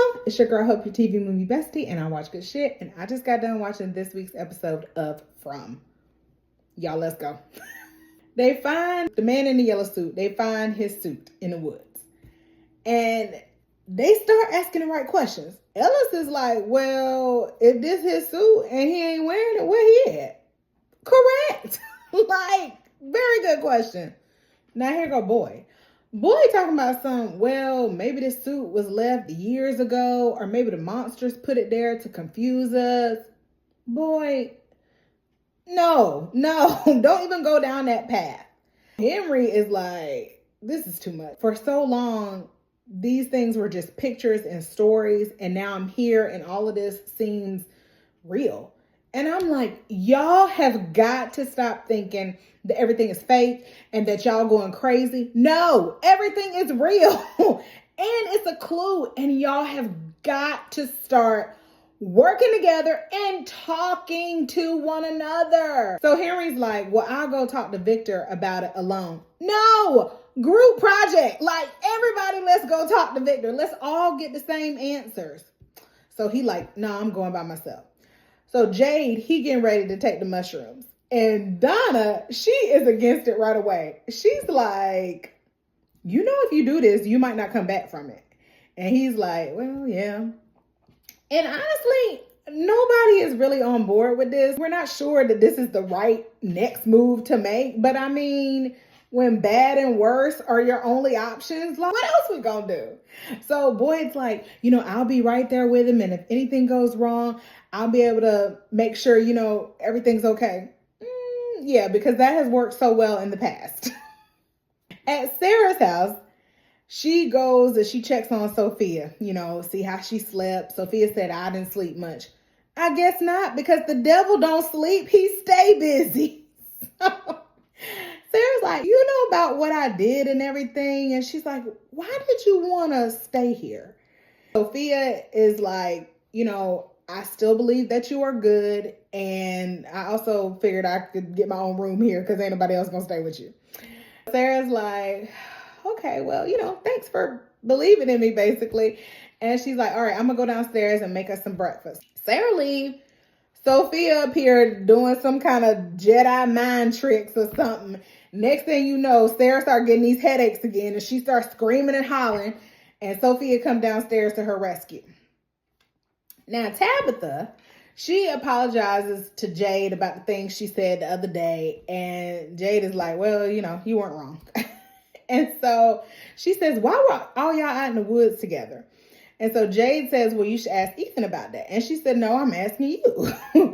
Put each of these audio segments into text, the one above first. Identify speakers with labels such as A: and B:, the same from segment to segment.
A: y'all, it's your girl Hope, your TV movie bestie, and I watch good shit. And I just got done watching this week's episode of From. Y'all, let's go. They find the man in the yellow suit. They find his suit in the woods. And they start asking the right questions. Ellis is like, well, if this his suit and he ain't wearing it, where he at? Correct. Like, very good question. Now here go Boy. Boy talking about some, well, maybe this suit was left years ago, or maybe the monsters put it there to confuse us. Boy, no, don't even go down that path. Henry is like, this is too much. For so long, these things were just pictures and stories, and now I'm here and all of this seems real. And I'm like, y'all have got to stop thinking that everything is fake and that y'all going crazy. No, everything is real. And it's a clue. And y'all have got to start working together and talking to one another. So Henry's like, well, I'll go talk to Victor about it alone. No, group project. Like, everybody, let's go talk to Victor. Let's all get the same answers. So he like, no, I'm going by myself. So Jade, he getting ready to take the mushrooms. And Donna, she is against it right away. She's like, you know, if you do this, you might not come back from it. And he's like, well, yeah. And honestly, nobody is really on board with this. We're not sure that this is the right next move to make. But I mean, when bad and worse are your only options, like, what else we gonna do? So Boyd's like, you know, I'll be right there with him. And if anything goes wrong, I'll be able to make sure, you know, everything's okay. Yeah, because that has worked so well in the past. At Sarah's house, she goes and she checks on Sophia, you know, see how she slept. Sophia said, I didn't sleep much. I guess not, because the devil don't sleep. He stay busy. Sarah's like, you know about what I did and everything. And she's like, why did you want to stay here? Sophia is like, you know, I still believe that you are good. And I also figured I could get my own room here because ain't nobody else gonna stay with you. Sarah's like, okay, well, you know, thanks for believing in me, basically. And she's like, all right, I'm gonna go downstairs and make us some breakfast. Sarah leaves. Sophia up here doing some kind of Jedi mind tricks or something. Next thing you know, Sarah starts getting these headaches again and she starts screaming and hollering. And Sophia come downstairs to her rescue. Now, Tabitha, she apologizes to Jade about the things she said the other day. And Jade is like, well, you know, you weren't wrong. And so she says, why were all y'all out in the woods together? And so Jade says, well, you should ask Ethan about that. And she said, no, I'm asking you.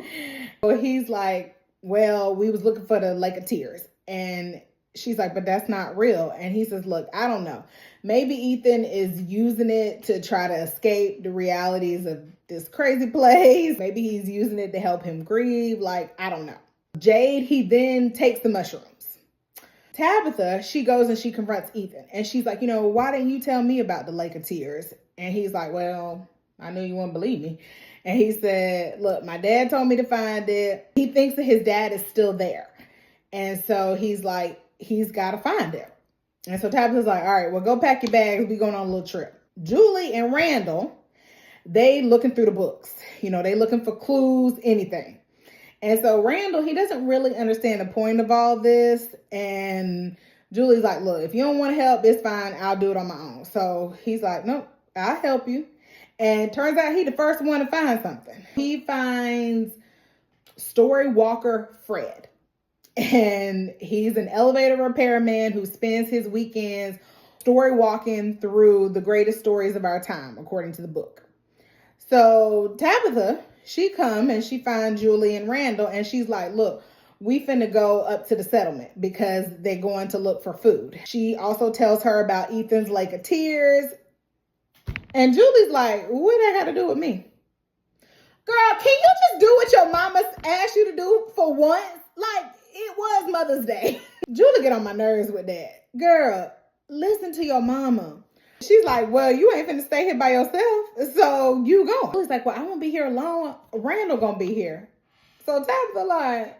A: Well, he's like, well, we was looking for the Lake of Tears. And she's like, but that's not real. And he says, look, I don't know. Maybe Ethan is using it to try to escape the realities of this crazy place. Maybe he's using it to help him grieve. Like, I don't know. Jade, he then takes the mushrooms. Tabitha, she goes and she confronts Ethan. And she's like, you know, why didn't you tell me about the Lake of Tears? And he's like, well, I knew you wouldn't believe me. And he said, look, my dad told me to find it. He thinks that his dad is still there. And so he's like, he's got to find it. And so Tabitha's like, all right, well, go pack your bags. We're going on a little trip. Julie and Randall, they looking through the books. You know, they looking for clues, anything. And so Randall, he doesn't really understand the point of all this. And Julie's like, look, if you don't want to help, it's fine. I'll do it on my own. So he's like, nope, I'll help you. And turns out he the first one to find something. He finds Story Walker Fred. And he's an elevator repairman who spends his weekends story walking through the greatest stories of our time, according to the book. So Tabitha, she come and she finds Julie and Randall, and she's like, look, we finna go up to the settlement because they're going to look for food. She also tells her about Ethan's Lake of Tears. And Julie's like, what that got to do with me? Girl, can you just do what your mama asked you to do for once? Like, it was Mother's Day. Julie get on my nerves with that. Girl, listen to your mama. She's like, well, you ain't finna stay here by yourself, so you go. Julie's like, well, I won't be here alone. Randall gonna be here. So Tabitha like,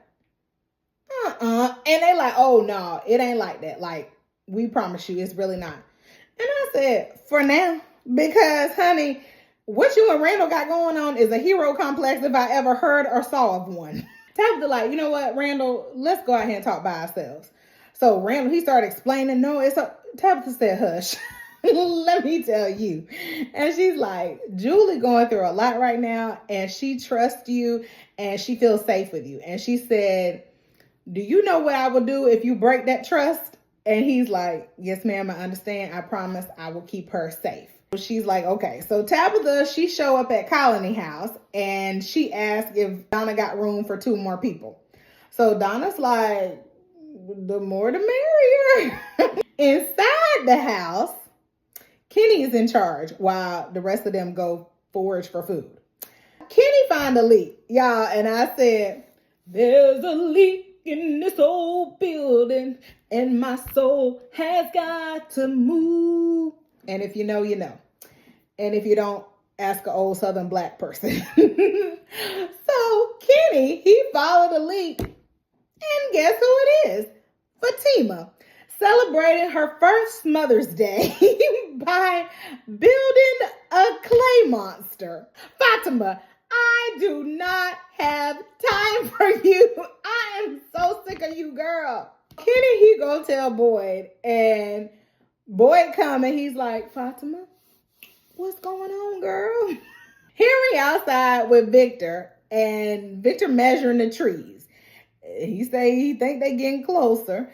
A: And they like, oh, no, it ain't like that. Like, we promise you, it's really not. And I said, for now, because, honey, what you and Randall got going on is a hero complex if I ever heard or saw of one. Tabitha like, you know what, Randall, let's go out here and talk by ourselves. So Randall, he started explaining, no, it's a, Tabitha said, hush. Let me tell you. And she's like, Julie going through a lot right now, and she trusts you, and she feels safe with you. And she said, do you know what I will do if you break that trust? And he's like, yes, ma'am, I understand. I promise I will keep her safe. She's like, okay. So Tabitha, she show up at Colony House, and she asked if Donna got room for 2 more people. So Donna's like, the more the merrier. Inside the house, Kenny is in charge while the rest of them go forage for food. Kenny find a leak, y'all, and I said, there's a leak in this old building, and my soul has got to move. And if you know, you know. And if you don't, ask an old Southern black person. So Kenny, he followed the leak, and guess who it is? Fatima. Celebrating her first Mother's Day by building a clay monster. Fatima, I do not have time for you. I am so sick of you, girl. Kenny, he go tell Boyd, and Boyd come and he's like, Fatima, what's going on, girl? Henry outside with Victor, and Victor measuring the trees. He say he think they getting closer.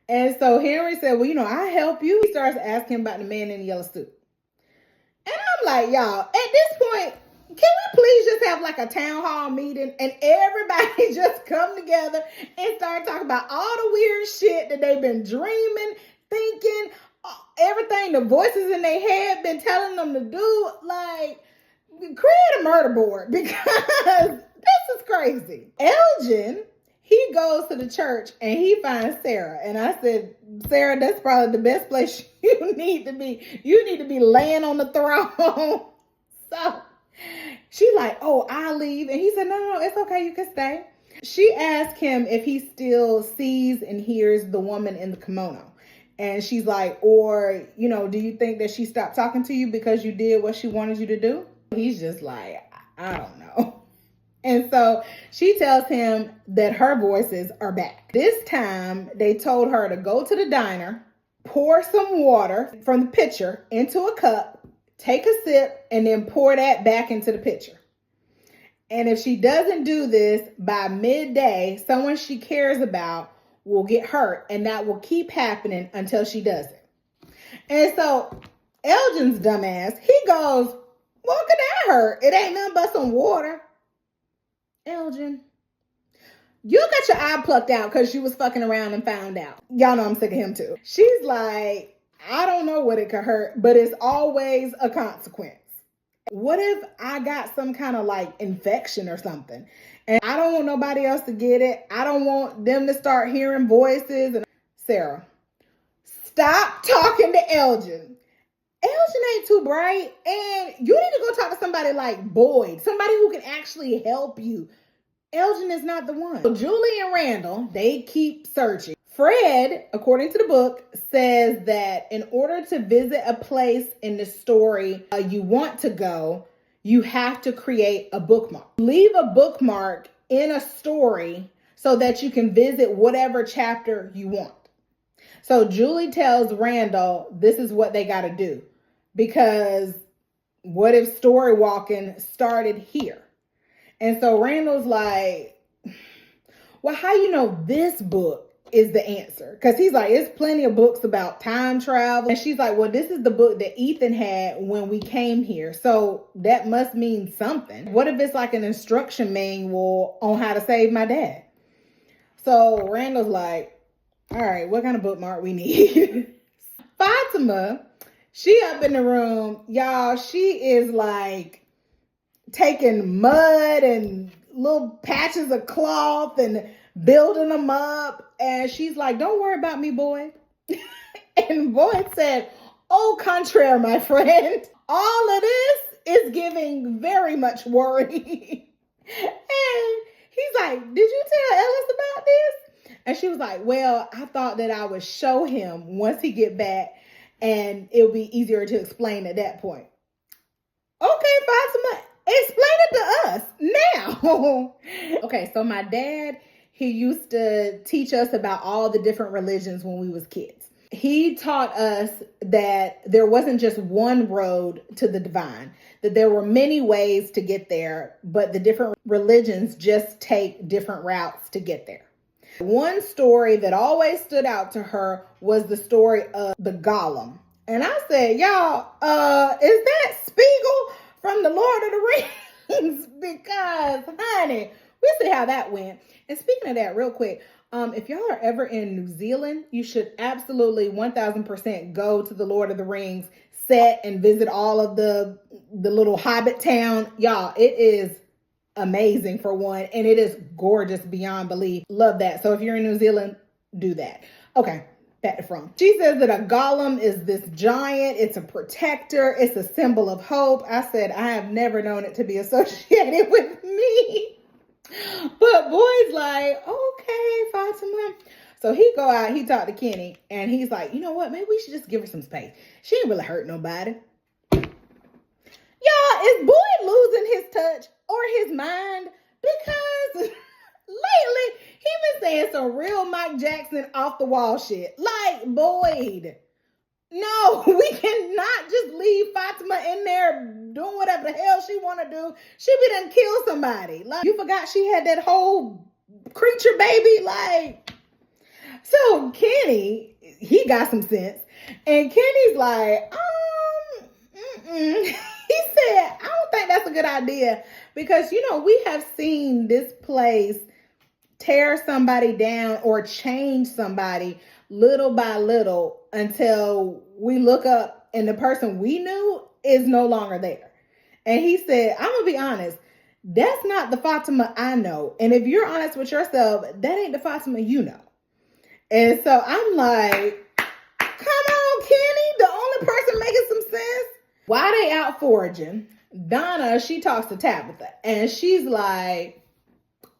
A: And so Henry said, well, you know, I'll help you. He starts asking about the man in the yellow suit. And I'm like, y'all, at this point, can we please just have like a town hall meeting and everybody just come together and start talking about all the weird shit that they've been dreaming, thinking, everything the voices in their head been telling them to do? Like, create a murder board, because this is crazy. Elgin, he goes to the church and he finds Sarah. And I said, Sarah, that's probably the best place you need to be. You need to be laying on the throne. So she like, oh, I'll leave. And he said, no, it's okay. You can stay. She asked him if he still sees and hears the woman in the kimono. And she's like, or, you know, do you think that she stopped talking to you because you did what she wanted you to do? He's just like, I don't know. And so she tells him that her voices are back. This time they told her to go to the diner, pour some water from the pitcher into a cup, take a sip, and then pour that back into the pitcher. And if she doesn't do this by midday, someone she cares about will get hurt, and that will keep happening until she does it. And so Elgin's dumbass, he goes, what could that hurt? It ain't nothing but some water. Elgin, you got your eye plucked out because you was fucking around and found out. Y'all know I'm sick of him too. She's like, I don't know what it could hurt, but it's always a consequence. What if I got some kind of like infection or something? And I don't want nobody else to get it. I don't want them to start hearing voices. And Sarah, stop talking to Elgin. Elgin ain't too bright, and you need to go talk to somebody like Boyd, somebody who can actually help you. Elgin is not the one. So Julie and Randall, they keep searching. Fred, according to the book, says that in order to visit a place in the story you want to go, you have to create a bookmark. Leave a bookmark in a story so that you can visit whatever chapter you want. So Julie tells Randall this is what they got to do. Because what if story walking started here? And so Randall's like, well, how you know this book is the answer? Because he's like, there's plenty of books about time travel. And she's like, well, this is the book that Ethan had when we came here. So that must mean something. What if it's like an instruction manual on how to save my dad? So Randall's like, all right, what kind of bookmark we need? Fatima, she up in the room, y'all, she is like taking mud and little patches of cloth and building them up. And she's like, don't worry about me, Boyd. And Boyd said, au contraire, my friend. All of this is giving very much worry. And he's like, did you tell Ellis about this? And she was like, well, I thought that I would show him once he get back, and it'll be easier to explain at that point. Okay, Fatima, explain it to us now. Okay, so my dad, he used to teach us about all the different religions when we was kids. He taught us that there wasn't just one road to the divine, that there were many ways to get there, but the different religions just take different routes to get there. One story that always stood out to her was the story of the golem. And I said, y'all, is that Spiegel from the Lord of the Rings? Because, honey, we'll see how that went. And speaking of that, real quick, if y'all are ever in New Zealand, you should absolutely 1000% go to the Lord of the Rings set and visit all of the little hobbit town. Y'all, it is amazing for one, and it is gorgeous beyond belief. Love that. So if you're in New Zealand, do that. Okay, back to from. She says that a golem is this giant. It's a protector. It's a symbol of hope. I said, I have never known it to be associated with me. But boy's like, okay, Fatima. So he go out, he talked to Kenny, and he's like, you know what? Maybe we should just give her some space. She ain't really hurt nobody. Y'all, is boy losing his touch or his mind? Because lately he been saying some real Mike Jackson off the wall shit. Like, Boyd, no, we cannot just leave Fatima in there doing whatever the hell she want to do. She be done kill somebody. Like, you forgot she had that whole creature baby? Like, so Kenny, he got some sense. And Kenny's like, He said, I don't think that's a good idea because, you know, we have seen this place tear somebody down or change somebody little by little until we look up and the person we knew is no longer there. And he said, I'm going to be honest, that's not the Fatima I know. And if you're honest with yourself, that ain't the Fatima you know. And so I'm like, come on, Kenny, the only person making some sense. While they out foraging, Donna, she talks to Tabitha and she's like,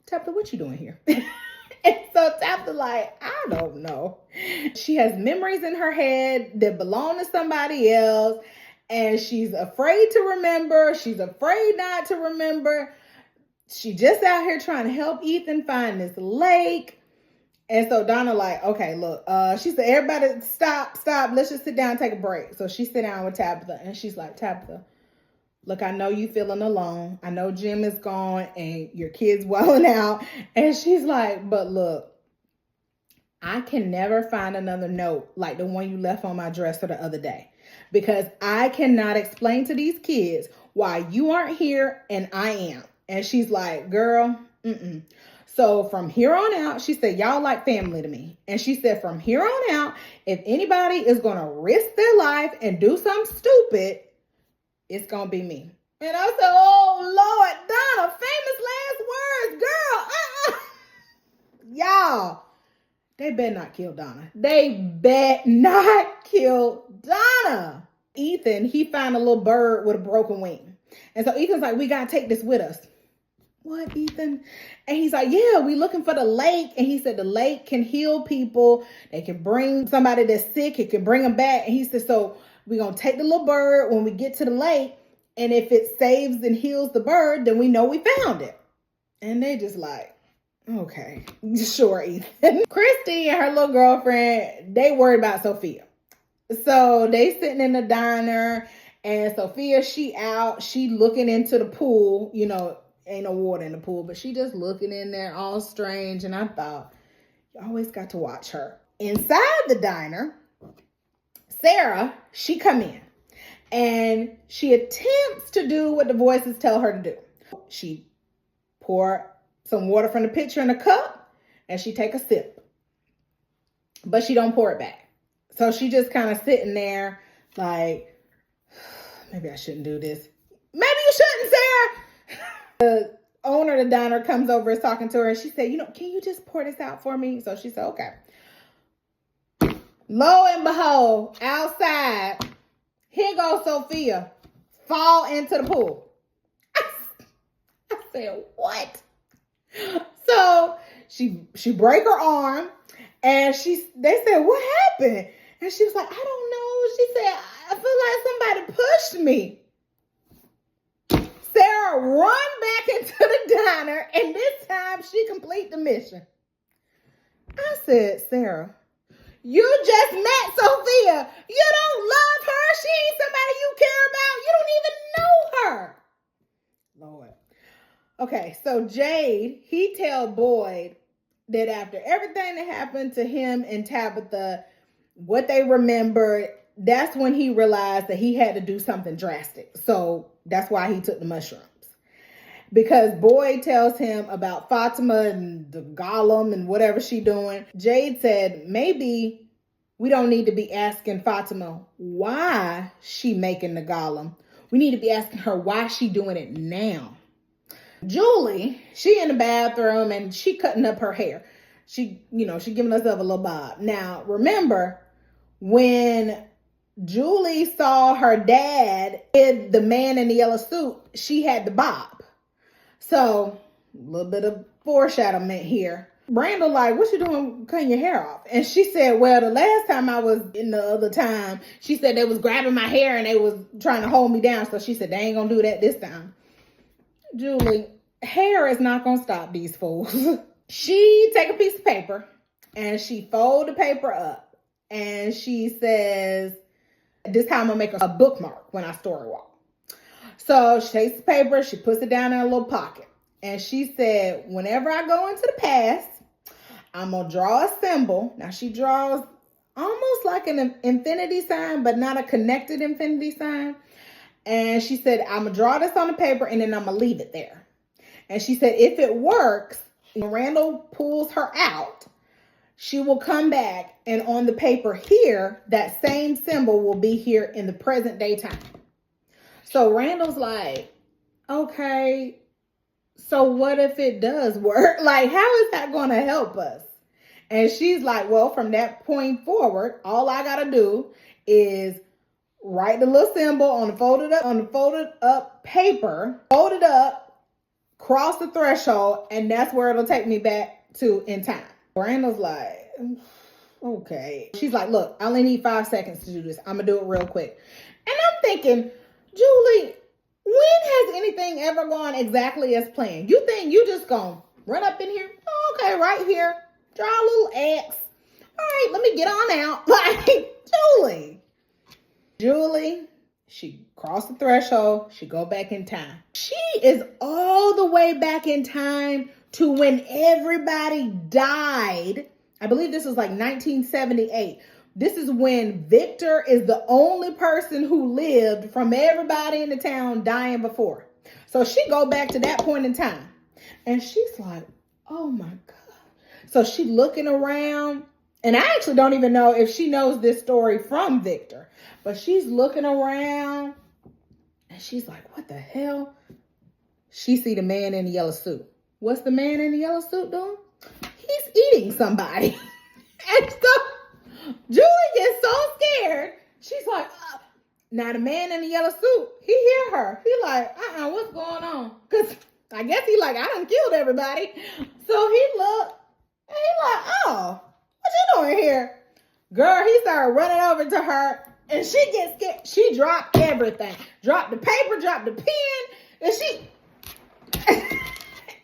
A: Tabitha, what you doing here? And so Tabitha like, I don't know. She has memories in her head that belong to somebody else and she's afraid to remember. She's afraid not to remember. She just out here trying to help Ethan find this lake. And so Donna like, okay, look, she said, everybody stop. Let's just sit down and take a break. So she sit down with Tabitha and she's like, Tabitha, look, I know you feeling alone. I know Jim is gone and your kid's wilding out. And she's like, but look, I can never find another note like the one you left on my dresser the other day because I cannot explain to these kids why you aren't here and I am. And she's like, girl, So from here on out, she said, y'all like family to me. And she said, from here on out, if anybody is going to risk their life and do something stupid, it's going to be me. And I said, oh, Lord, Donna, famous last words, girl. Y'all, they better not kill Donna. They better not kill Donna. Ethan, he found a little bird with a broken wing. And so Ethan's like, we got to take this with us. What, Ethan? And he's like, yeah, we looking for the lake. And he said the lake can heal people. They can bring somebody that's sick. It can bring them back. And he said, so we're going to take the little bird when we get to the lake. And if it saves and heals the bird, then we know we found it. And they just like, okay, sure, Ethan. Christy and her little girlfriend, they worried about Sophia. So they sitting in the diner and Sophia, she out, she looking into the pool, you know, ain't no water in the pool, but she just looking in there all strange. And I thought, you always got to watch her. Inside the diner, Sarah, she come in and she attempts to do what the voices tell her to do. She pour some water from the pitcher in a cup and she take a sip, but she don't pour it back. So she just kind of sitting there like, maybe I shouldn't do this. Maybe you shouldn't, Sarah. The owner of the diner comes over, is talking to her, and she said, you know, can you just pour this out for me? So she said, okay. Lo and behold, outside, here goes Sophia, fall into the pool. I said, what? So she break her arm, and they said, what happened? And she was like, I don't know. She said, I feel like somebody pushed me. the diner, and this time she complete the mission. I said, Sarah, you just met Sophia. You don't love her. She ain't somebody you care about. You don't even know her. Lord. Okay, so Jade, he tell Boyd that after everything that happened to him and Tabitha, what they remembered, that's when he realized that he had to do something drastic. So that's why he took the mushrooms. Because Boyd tells him about Fatima and the golem and whatever she doing. Jade said, maybe we don't need to be asking Fatima why she making the golem. We need to be asking her why she doing it now. Julie, she in the bathroom and she cutting up her hair. She giving herself a little bob. Now, remember, when Julie saw her dad with the man in the yellow suit, she had the bob. So, a little bit of foreshadowing here. Randall like, what you doing cutting your hair off? And she said, well, the last time I was in the other time, she said they was grabbing my hair and they was trying to hold me down. So she said, they ain't gonna do that this time. Julie, hair is not gonna stop these fools. She take a piece of paper and she fold the paper up. And she says, this time I'm gonna make a bookmark when I story walk. So she takes the paper, she puts it down in a little pocket. And she said, whenever I go into the past, I'm going to draw a symbol. Now she draws almost like an infinity sign, but not a connected infinity sign. And she said, I'm going to draw this on the paper and then I'm going to leave it there. And she said, if it works, when Randall pulls her out, she will come back and on the paper here, that same symbol will be here in the present day time. So Randall's like, okay, so what if it does work? Like, how is that going to help us? And she's like, well, from that point forward, all I got to do is write the little symbol on the folded up paper, fold it up, cross the threshold, and that's where it'll take me back to in time. Randall's like, okay. She's like, look, I only need 5 seconds to do this. I'm going to do it real quick. And I'm thinking, Julie, when has anything ever gone exactly as planned? You think you just gonna run up in here? Oh, okay, right here. Draw a little X. All right, let me get on out. Like, Julie, she crossed the threshold. She go back in time. She is all the way back in time to when everybody died. I believe this was like 1978. This is when Victor is the only person who lived from everybody in the town dying before. So she go back to that point in time. And she's like, oh my God. So she looking around. And I actually don't even know if she knows this story from Victor. But she's looking around. And she's like, what the hell? She see the man in the yellow suit. What's the man in the yellow suit doing? He's eating somebody. And so Julie gets so scared. She's like, now the man in the yellow suit, he hear her. He like, what's going on? Because I guess he like, I done killed everybody. So he looked and he like, oh, what you doing here? Girl, he started running over to her and she gets scared. She dropped everything. Dropped the paper, dropped the pen, and she...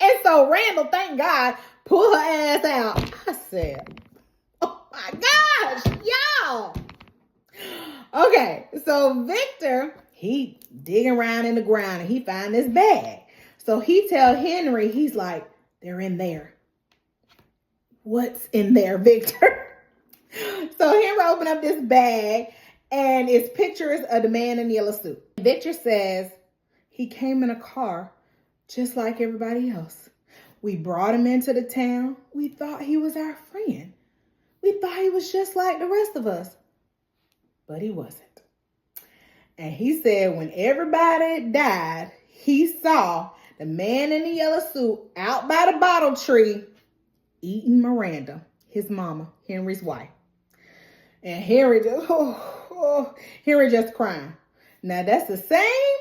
A: And so Randall, thank God, pulled her ass out. I said, oh my gosh, y'all. Okay, so Victor, he digging around in the ground and he find this bag. So he tell Henry, he's like, they're in there. What's in there, Victor? So Henry opened up this bag and it's pictures of the man in the yellow suit. Victor says he came in a car just like everybody else. We brought him into the town. We thought he was our friend. We thought he was just like the rest of us. But he wasn't. And he said when everybody died, he saw the man in the yellow suit out by the bottle tree eating Miranda, his mama, Henry's wife. And Henry just crying. Now that's the same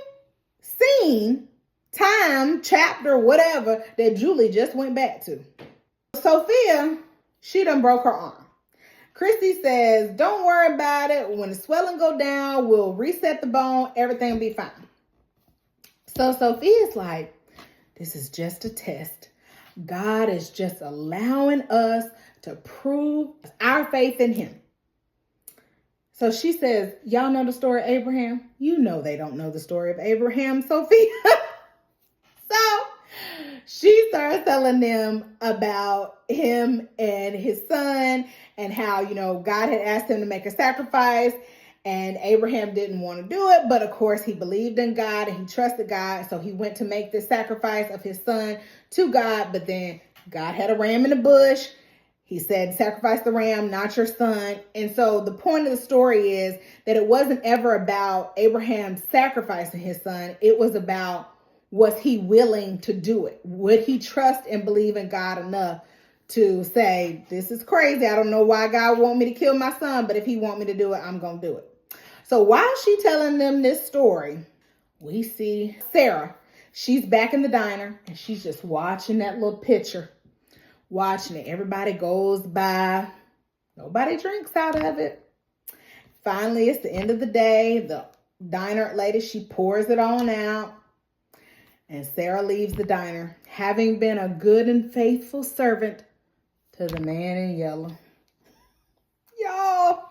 A: scene, time, chapter, whatever, that Julie just went back to. Sophia, she done broke her arm. Christy says, don't worry about it. When the swelling go down, we'll reset the bone. Everything will be fine. So Sophia's like, This is just a test. God is just allowing us to prove our faith in him. So she says, y'all know the story of Abraham? You know they don't know the story of Abraham, Sophia. So she starts telling them about him and his son and how, God had asked him to make a sacrifice and Abraham didn't want to do it. But of course, he believed in God and he trusted God. So he went to make the sacrifice of his son to God. But then God had a ram in the bush. He said, sacrifice the ram, not your son. And so the point of the story is that it wasn't ever about Abraham sacrificing his son. It was about, was he willing to do it? Would he trust and believe in God enough to say, this is crazy. I don't know why God want me to kill my son, but if he want me to do it, I'm going to do it. So while she's telling them this story, we see Sarah. She's back in the diner and she's just watching that little picture. Watching it. Everybody goes by. Nobody drinks out of it. Finally, it's the end of the day. The diner lady, she pours it on out. And Sarah leaves the diner, having been a good and faithful servant to the man in yellow. Y'all.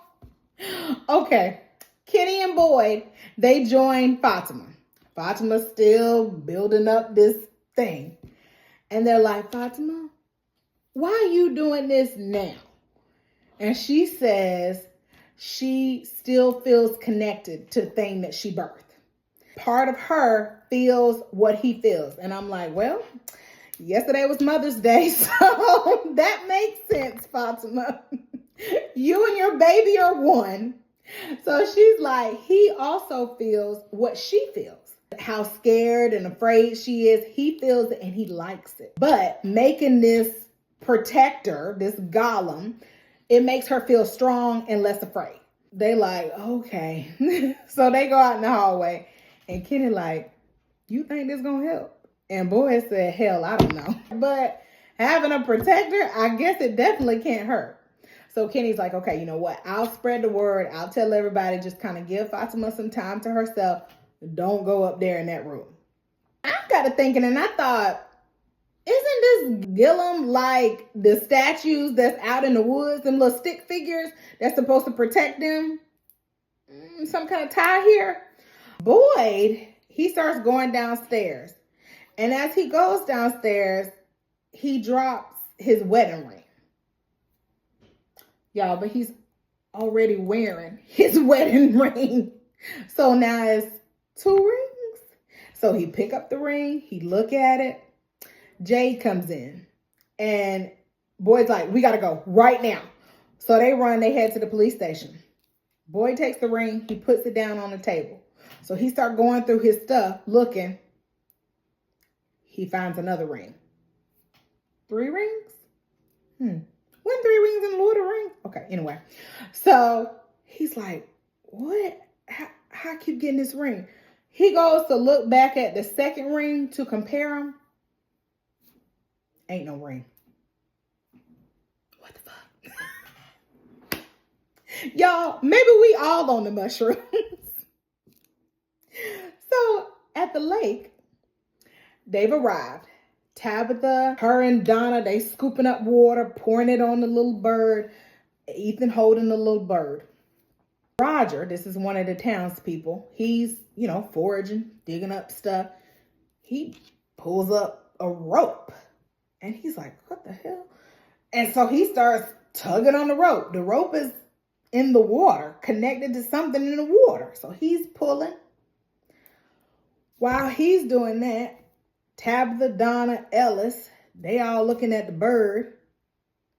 A: Okay. Kenny and Boyd, they join Fatima. Fatima's still building up this thing. And they're like, Fatima, why are you doing this now? And she says she still feels connected to the thing that she birthed. Part of her feels what he feels. And I'm like, well, yesterday was Mother's Day, so that makes sense, Fatima. You and your baby are one. So she's like, he also feels what she feels. How scared and afraid she is. He feels it and he likes it. But making this protector, this golem, it makes her feel strong and less afraid. They like, okay. So they go out in the hallway and Kenny like, you think this gonna help? And Boyd said, hell, I don't know. But having a protector, I guess it definitely can't hurt. So Kenny's like, okay, you know what? I'll spread the word. I'll tell everybody, just kind of give Fatima some time to herself. Don't go up there in that room. I got to thinking and I thought, isn't this Gillum like the statues that's out in the woods, them little stick figures that's supposed to protect them? Some kind of tie here. Boyd, he starts going downstairs. And as he goes downstairs, he drops his wedding ring. Y'all, but he's already wearing his wedding ring. So now it's 2 rings. So he pick up the ring, he look at it. Jade comes in and Boyd's like, we got to go right now. So they head to the police station. Boyd takes the ring, he puts it down on the table. So he starts going through his stuff, looking. He finds another ring. 3 rings? Wasn't 3 rings in Lord of the Rings? Okay, anyway. So he's like, what? How I keep getting this ring? He goes to look back at the second ring to compare them. Ain't no ring. What the fuck? Y'all, maybe we all on the mushrooms. So at the lake, they've arrived. Tabitha, her and Donna, they scooping up water, pouring it on the little bird. Ethan holding the little bird. Roger, this is one of the townspeople. He's, foraging, digging up stuff. He pulls up a rope. And he's like, what the hell? And so he starts tugging on the rope. The rope is in the water, connected to something in the water. So he's pulling. While he's doing that, Tabitha, Donna, Ellis, they all looking at the bird.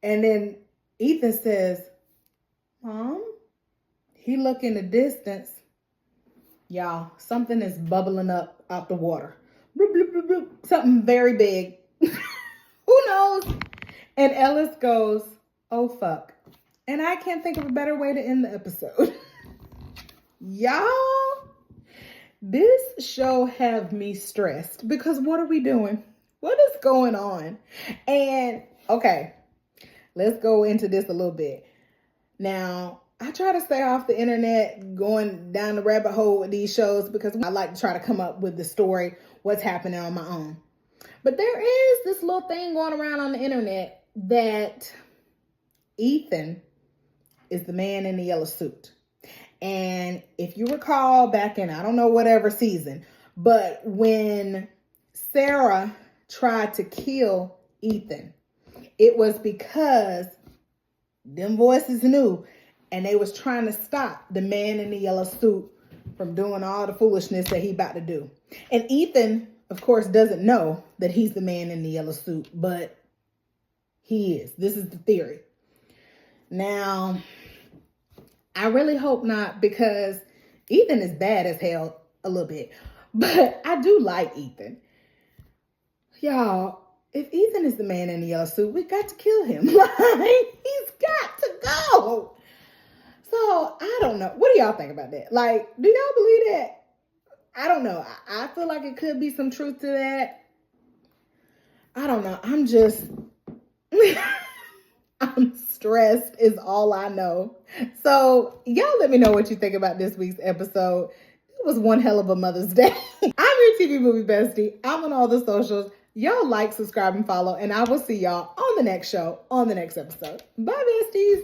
A: And then Ethan says, Mom? He look in the distance. Y'all, something is bubbling up out the water. Bloop, bloop, bloop, bloop. Something very big. Who knows? And Ellis goes, oh, fuck. And I can't think of a better way to end the episode. Y'all, this show have me stressed because what are we doing? What is going on? And, okay, let's go into this a little bit. Now, I try to stay off the internet going down the rabbit hole with these shows because I like to try to come up with the story, what's happening on my own. But there is this little thing going around on the internet that Ethan is the man in the yellow suit. And if you recall back in, I don't know, whatever season, but when Sarah tried to kill Ethan, it was because them voices knew, and they was trying to stop the man in the yellow suit from doing all the foolishness that he about to do. And Ethan, of course, doesn't know that he's the man in the yellow suit, but he is. This is the theory. Now, I really hope not, because Ethan is bad as hell a little bit. But I do like Ethan. Y'all, if Ethan is the man in the yellow suit, we got to kill him. Like, he's got to go. So, I don't know. What do y'all think about that? Like, do y'all believe that? I don't know. I feel like it could be some truth to that. I don't know. I'm just... I'm stressed is all I know. So y'all let me know what you think about this week's episode. It was one hell of a Mother's Day. I'm your TV movie bestie. I'm on all the socials. Y'all like, subscribe, and follow. And I will see y'all on the next show, on the next episode. Bye, besties.